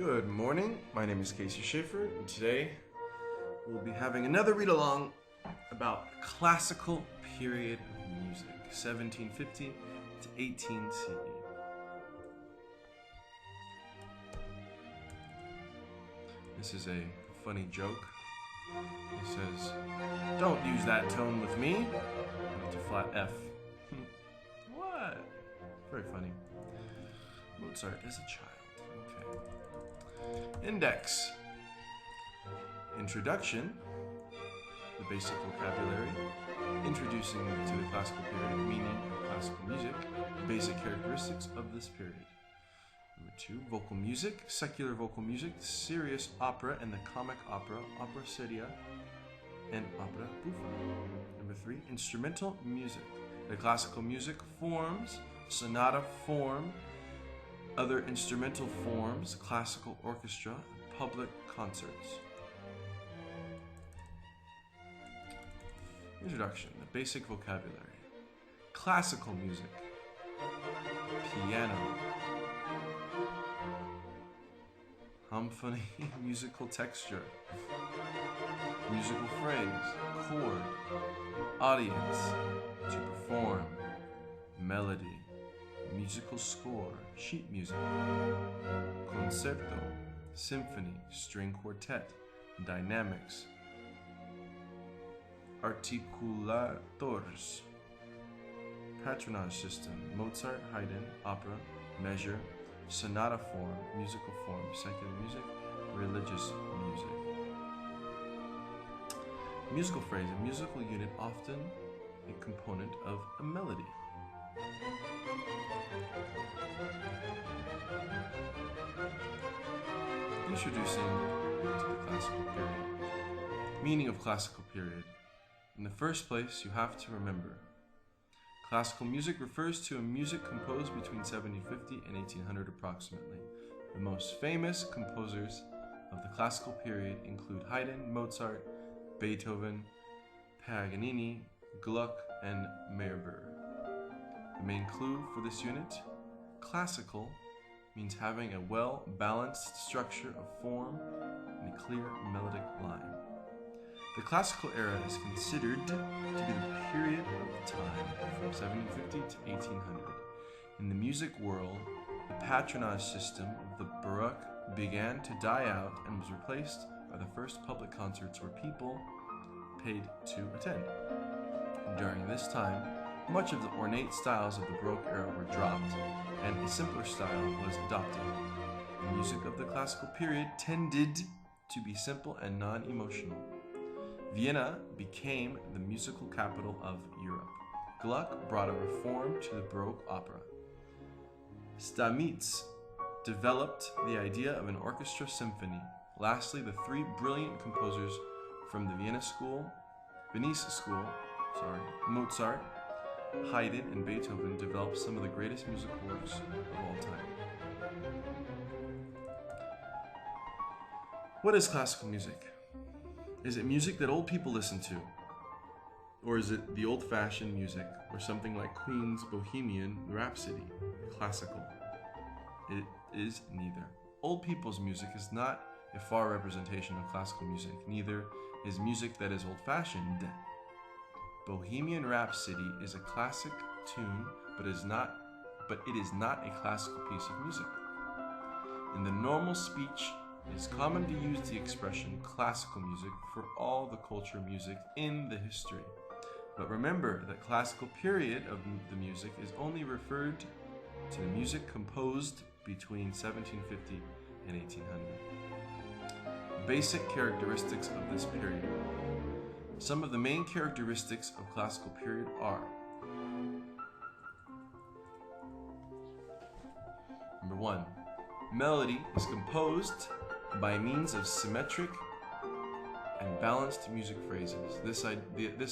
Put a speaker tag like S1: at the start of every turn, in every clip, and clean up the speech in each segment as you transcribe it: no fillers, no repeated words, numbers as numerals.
S1: Good morning, my name is Casey Schaeffer, and today we'll be having another read-along about classical period of music, 1750 to 18 CE. This is a funny joke. It says, "Don't use that tone with me." It's a flat F. What? Very funny. Mozart as a child. Okay. Index. Introduction. The basic vocabulary. Introducing to the classical period, meaning of classical music, basic characteristics of this period. Number 2, vocal music, secular vocal music, serious opera and the comic opera, opera seria, and opera buffa. Number 3, instrumental music, the classical music forms, sonata form, other instrumental forms, classical orchestra, public concerts. Introduction, the basic vocabulary. Classical music. Piano. Homphony, musical texture. Musical phrase, chord. Audience, to perform. Melody. Musical score, sheet music. Concerto, symphony, string quartet. Dynamics. Articulators. Patronage system, Mozart, Haydn, opera, measure, sonata form, musical form, secular music, religious music. Musical phrase, a musical unit, often a component of a melody. Introducing to the classical period. Meaning of classical period. In the first place, you have to remember, classical music refers to a music composed between 1750 and 1800 approximately. The most famous composers of the classical period include Haydn, Mozart, Beethoven, Paganini, Gluck, and Meyerbeer. The main clue for this unit, classical, means having a well-balanced structure of form and a clear melodic line. The classical era is considered to be the period of time from 1750 to 1800. In the music world, the patronage system of the Baroque began to die out and was replaced by the first public concerts where people paid to attend. During this time, much of the ornate styles of the Baroque era were dropped, and a simpler style was adopted. The music of the classical period tended to be simple and non-emotional. Vienna became the musical capital of Europe. Gluck brought a reform to the Baroque opera. Stamitz developed the idea of an orchestra symphony. Lastly, the three brilliant composers from the Venice school, Mozart, Haydn, and Beethoven developed some of the greatest musical works of all time. What is classical music? Is it music that old people listen to? Or is it the old-fashioned music, or something like Queen's Bohemian Rhapsody, classical? It is neither. Old people's music is not a far representation of classical music, neither is music that is old-fashioned. Bohemian Rhapsody is a classic tune, but it is not a classical piece of music. In the normal speech, it is common to use the expression classical music for all the culture music in the history. But remember that classical period of the music is only referred to the music composed between 1750 and 1800. Basic characteristics of this period. Some of the main characteristics of classical period are: Number 1, melody is composed by means of symmetric and balanced music phrases. This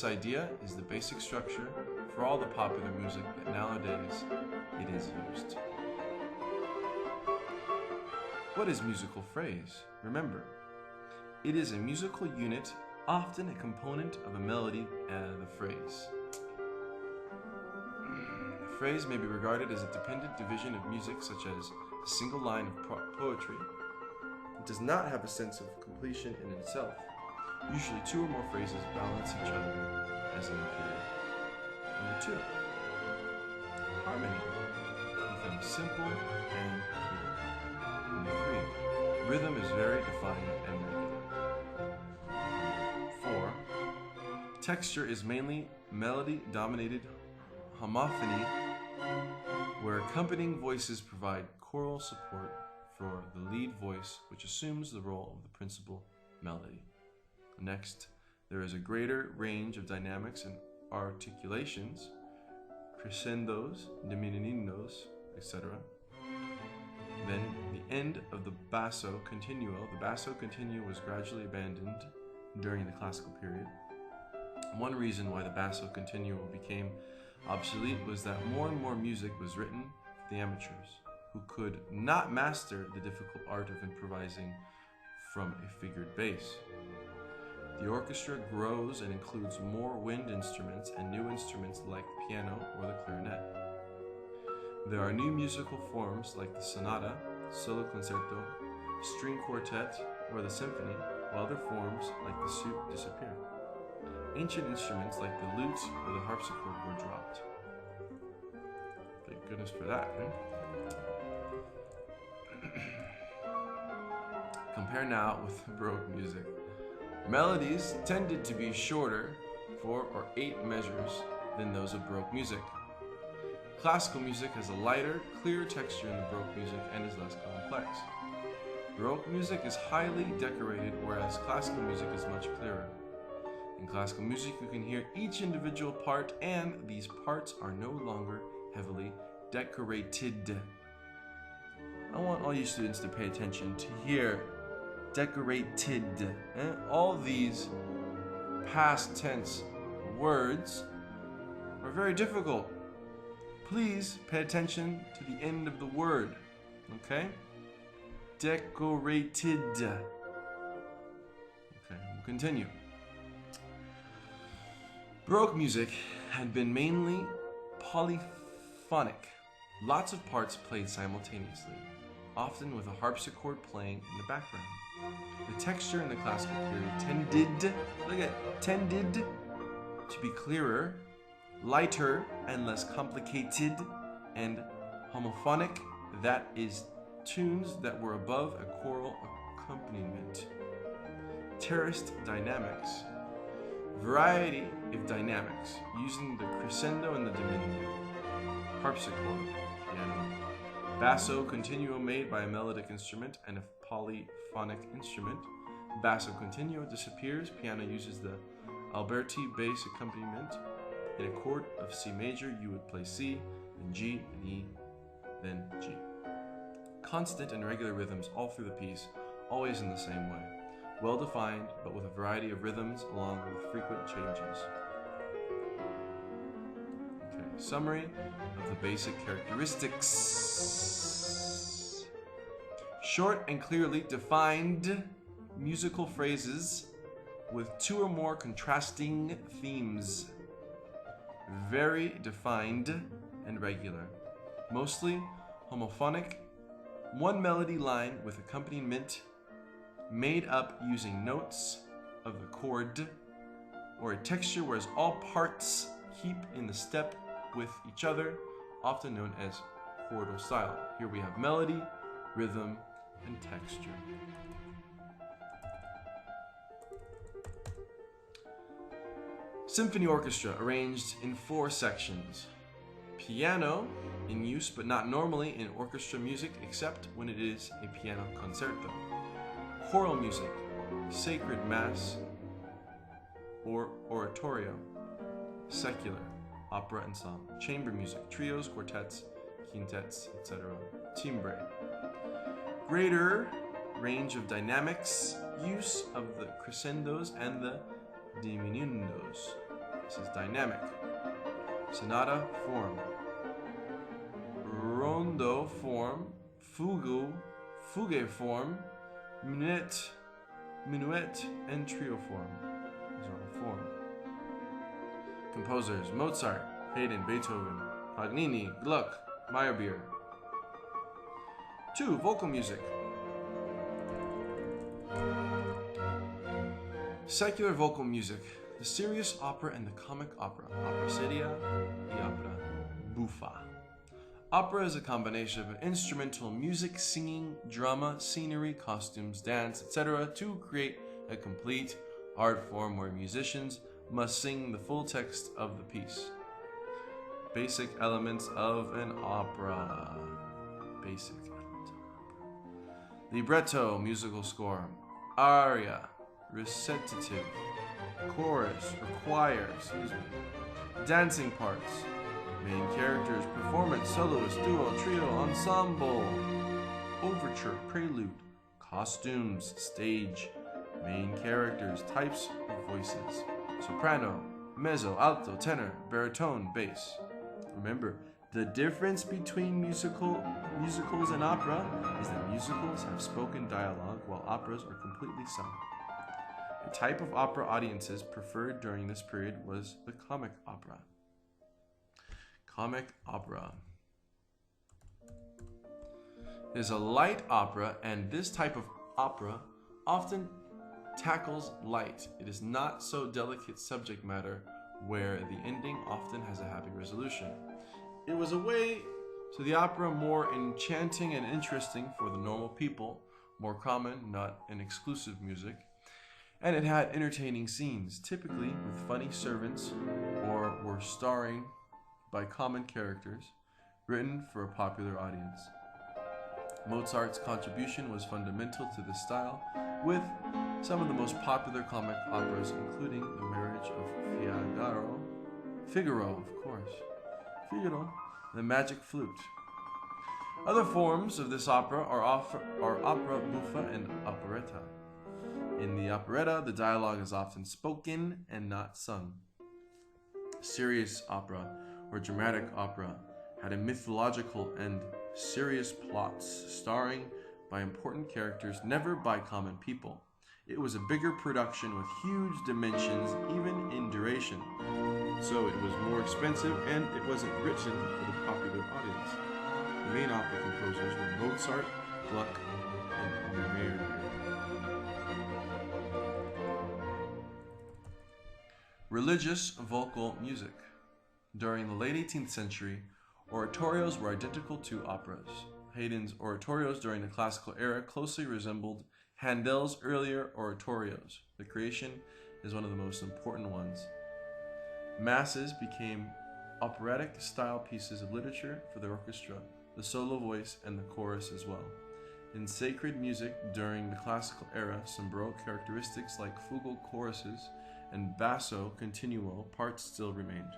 S1: idea is the basic structure for all the popular music that nowadays it is used. What is musical phrase? Remember, it is a musical unit, often a component of a melody and the phrase. The phrase may be regarded as a dependent division of music, such as a single line of poetry, It does not have a sense of completion in itself. Usually two or more phrases balance each other as in a period. Number 2, harmony becomes simple and clear. Number 3, rhythm is very defined and regular. 4, texture is mainly melody-dominated homophony, where accompanying voices provide choral support for the lead voice, which assumes the role of the principal melody. Next, there is a greater range of dynamics and articulations, crescendos, diminuendos, etc. Then, the end of the basso continuo. The basso continuo was gradually abandoned during the classical period. One reason why the basso continuo became obsolete was that more and more music was written for the amateurs, who could not master the difficult art of improvising from a figured bass. The orchestra grows and includes more wind instruments and new instruments like the piano or the clarinet. There are new musical forms like the sonata, solo concerto, string quartet, or the symphony, while other forms like the suite disappear. Ancient instruments like the lute or the harpsichord were dropped. Thank goodness for that, Compare now with Baroque music. Melodies tended to be shorter, 4 or 8 measures, than those of Baroque music. Classical music has a lighter, clearer texture than Baroque music and is less complex. Baroque music is highly decorated, whereas classical music is much clearer. In classical music, you can hear each individual part, and these parts are no longer heavily decorated. I want all you students to pay attention to hear decorated. All these past tense words are very difficult. Please pay attention to the end of the word, okay? Decorated. Okay, we'll continue. Baroque music had been mainly polyphonic. Lots of parts played simultaneously, often with a harpsichord playing in the background. The texture in the classical period tended to be clearer, lighter, and less complicated and homophonic, that is, tunes that were above a choral accompaniment. Terraced dynamics. Variety of dynamics, using the crescendo and the diminuendo. Harpsichord, piano. Basso continuo made by a melodic instrument and a polyphonic instrument. Basso continuo disappears. Piano uses the Alberti bass accompaniment. In a chord of C major, you would play C, then G, and E, then G. Constant and regular rhythms all through the piece, always in the same way. Well defined, but with a variety of rhythms along with frequent changes. Okay, summary of the basic characteristics. Short and clearly defined musical phrases with 2 or more contrasting themes. Very defined and regular. Mostly homophonic. 1 melody line with accompaniment made up using notes of the chord, or a texture whereas all parts keep in the step with each other, often known as chordal style. Here we have melody, rhythm, and texture. Symphony orchestra arranged in 4 sections. Piano, in use but not normally in orchestra music except when it is a piano concerto. Choral music, sacred mass or oratorio. Secular, opera ensemble. Chamber music, trios, quartets, quintets, etc. Timbre. Greater range of dynamics, use of the crescendos and the diminuendos. This is dynamic. Sonata form. Rondo form. Fugue form. Minuet, and trio form. These are all form. Composers: Mozart, Haydn, Beethoven, Paganini, Gluck, Meyerbeer. 2. Vocal music. Secular vocal music, the serious opera and the comic opera, opera seria y opera buffa. Opera is a combination of instrumental music, singing, drama, scenery, costumes, dance, etc. to create a complete art form where musicians must sing the full text of the piece. Basic elements of an opera. Basic elements of an opera. Libretto, musical score. Aria, recitative. Chorus, or choir, Dancing parts. Main characters, performance, soloist, duo, trio, ensemble. Overture, prelude. Costumes, stage. Main characters, types of voices. Soprano, mezzo, alto, tenor, baritone, bass. Remember, the difference between musicals and opera is that musicals have spoken dialogue while operas are completely sung. The type of opera audiences preferred during this period was the comic opera. Comic opera is a light opera, and this type of opera often tackles light. It is not so delicate subject matter where the ending often has a happy resolution. It was a way to the opera more enchanting and interesting for the normal people, more common, not an exclusive music, and it had entertaining scenes, typically with funny servants or were starring by common characters, written for a popular audience. Mozart's contribution was fundamental to this style, with some of the most popular comic operas, including The Marriage of Figaro, The Magic Flute. Other forms of this opera are opera buffa and operetta. In the operetta, the dialogue is often spoken and not sung. Serious opera, or dramatic opera, had a mythological and serious plots, starring by important characters, never by common people. It was a bigger production with huge dimensions, even in duration. So it was more expensive, and it wasn't written for the popular audience. The main opera composers were Mozart, Gluck, and Vermeer. Religious vocal music. During the late 18th century, oratorios were identical to operas. Haydn's oratorios during the classical era closely resembled Handel's earlier oratorios. The creation is one of the most important ones. Masses became operatic-style pieces of literature for the orchestra, the solo voice, and the chorus as well. In sacred music during the classical era, some Baroque characteristics like fugal choruses and basso continuo parts still remained.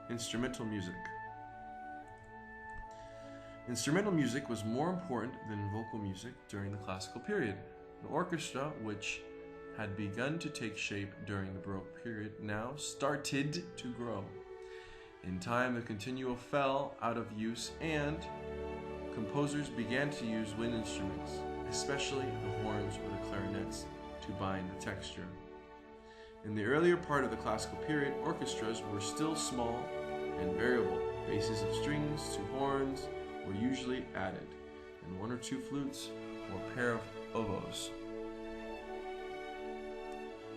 S1: Instrumental music. Instrumental music was more important than vocal music during the classical period. The orchestra, which had begun to take shape during the Baroque period, now started to grow. In time, the continuo fell out of use and composers began to use wind instruments, especially the horns or the clarinets, to bind the texture. In the earlier part of the classical period, orchestras were still small and variable. Bases of strings to horns were usually added, and one or two flutes or a pair of oboes.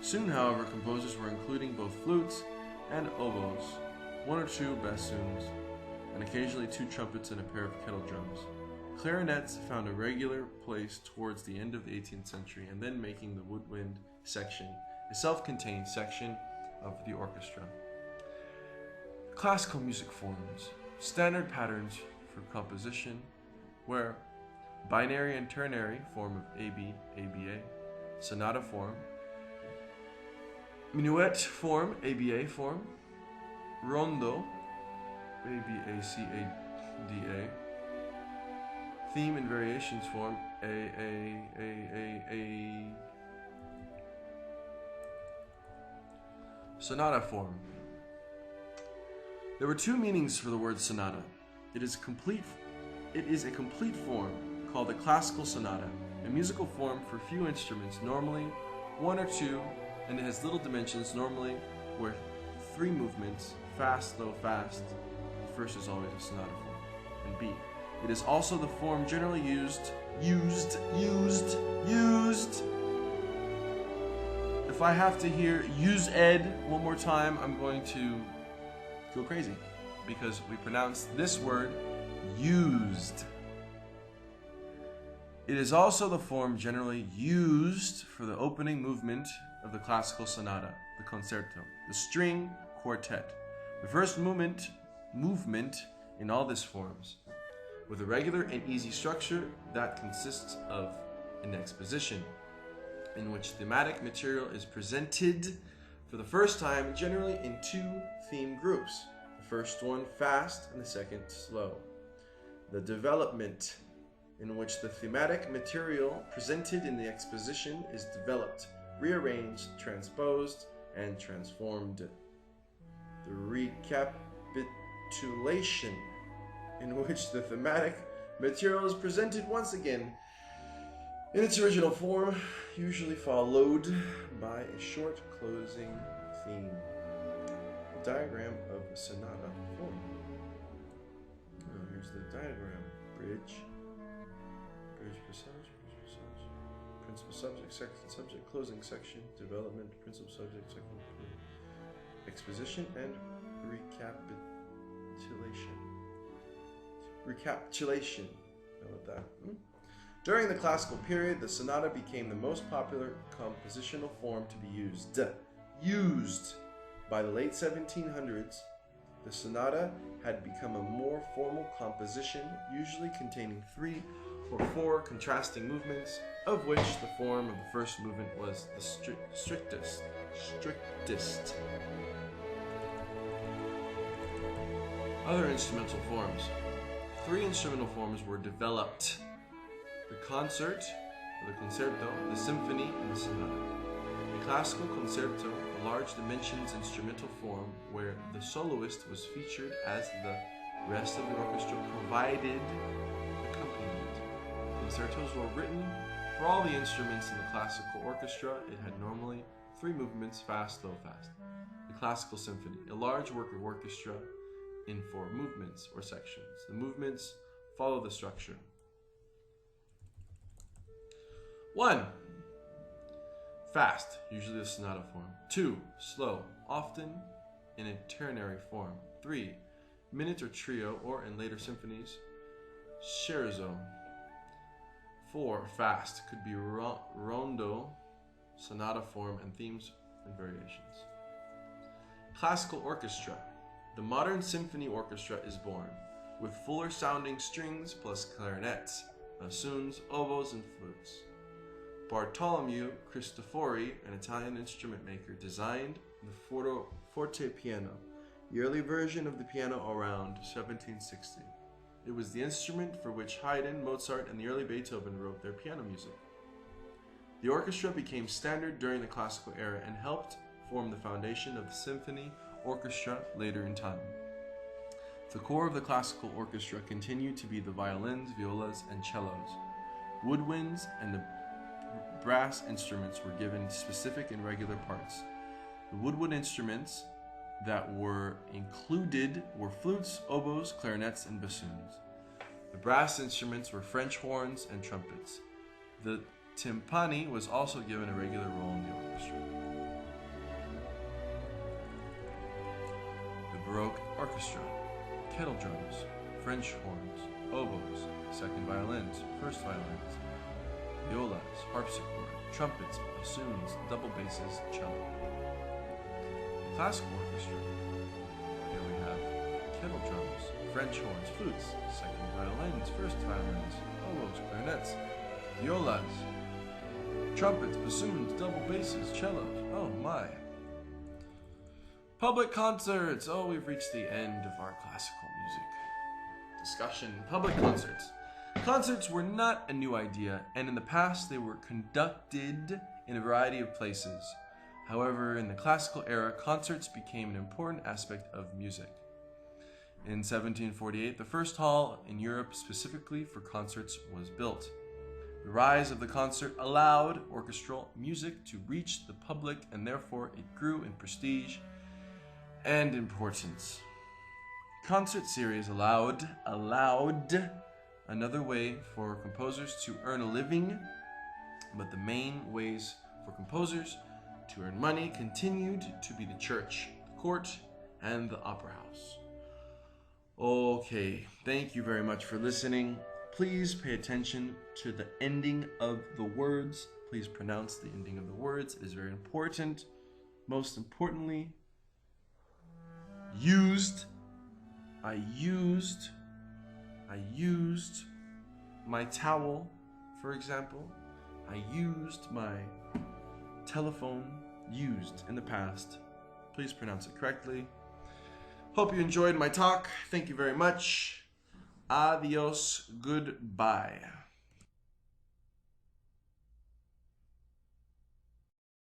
S1: Soon, however, composers were including both flutes and oboes, one or two bassoons, and occasionally two trumpets and a pair of kettle drums. Clarinets found a regular place towards the end of the 18th century, and then making the woodwind section a self-contained section of the orchestra. Classical music forms. Standard patterns for composition were binary and ternary form of AB, ABA, sonata form, minuet form, ABA form, rondo, ABACADA, theme and variations form, A, sonata form. There were two meanings for the word sonata. It is a complete form called a classical sonata, a musical form for few instruments, normally one or two, and it has little dimensions, normally with 3 movements, fast, slow, fast. The first is always a sonata form. And B. It is also the form generally used If I have to hear use ed one more time, I'm going to go crazy because we pronounce this word used. It is also the form generally used for the opening movement of the classical sonata, the concerto, the string quartet. The first movement in all these forms, with a regular and easy structure that consists of an exposition, in which thematic material is presented for the first time, generally in two theme groups. The first one fast and the second slow. The development, in which the thematic material presented in the exposition is developed, rearranged, transposed, and transformed. The recapitulation, in which the thematic material is presented once again in its original form, usually followed by a short closing theme. A diagram of a sonata form. Here's the diagram. Bridge, passage, principal subject, second subject, closing section, development, principal subject, second, exposition, and recapitulation. How about that? During the classical period, the sonata became the most popular compositional form to be used. By the late 1700s, the sonata had become a more formal composition, usually containing 3 or 4 contrasting movements, of which the form of the first movement was the strictest. Other instrumental forms. 3 instrumental forms were developed: the concert, or the concerto, the symphony, and the sonata. The classical concerto, a large dimensions instrumental form where the soloist was featured as the rest of the orchestra provided accompaniment. Concertos were written for all the instruments in the classical orchestra. It had normally 3 movements, fast, slow, fast. The classical symphony, a large work of orchestra in 4 movements or sections. The movements follow the structure. 1. Fast, usually the sonata form. 2. Slow, often in a ternary form. 3. Minute or trio, or in later symphonies, scherzo. 4. Fast, could be rondo, sonata form, and themes and variations. Classical orchestra. The modern symphony orchestra is born, with fuller sounding strings plus clarinets, bassoons, oboes, and flutes. Bartolomeo Cristofori, an Italian instrument maker, designed the forte piano, the early version of the piano around 1760. It was the instrument for which Haydn, Mozart, and the early Beethoven wrote their piano music. The orchestra became standard during the classical era and helped form the foundation of the symphony orchestra later in time. The core of the classical orchestra continued to be the violins, violas, and cellos. Woodwinds and the brass instruments were given specific and regular parts. The woodwind instruments that were included were flutes, oboes, clarinets, and bassoons. The brass instruments were French horns and trumpets. The timpani was also given a regular role in the orchestra. The Baroque orchestra: kettle drums, French horns, oboes, second violins, first violins, violas, harpsichord, trumpets, bassoons, double basses, cello. The classical orchestra: here we have kettle drums, French horns, flutes, second violins, first violins, oboes, clarinets, violas, trumpets, bassoons, double basses, cellos. Oh my. Public concerts. Oh, we've reached the end of our classical music discussion. Public concerts. Concerts were not a new idea, and in the past they were conducted in a variety of places. However, in the classical era, concerts became an important aspect of music. In 1748, the first hall in Europe specifically for concerts was built. The rise of the concert allowed orchestral music to reach the public, and therefore it grew in prestige and importance. Concert series allowed another way for composers to earn a living, but the main ways for composers to earn money continued to be the church, the court, and the opera house. Okay, thank you very much for listening. Please pay attention to the ending of the words. Please pronounce the ending of the words. It is very important. Most importantly, used. I used my towel, for example. I used my telephone, used in the past. Please pronounce it correctly. Hope you enjoyed my talk. Thank you very much. Adios. Goodbye.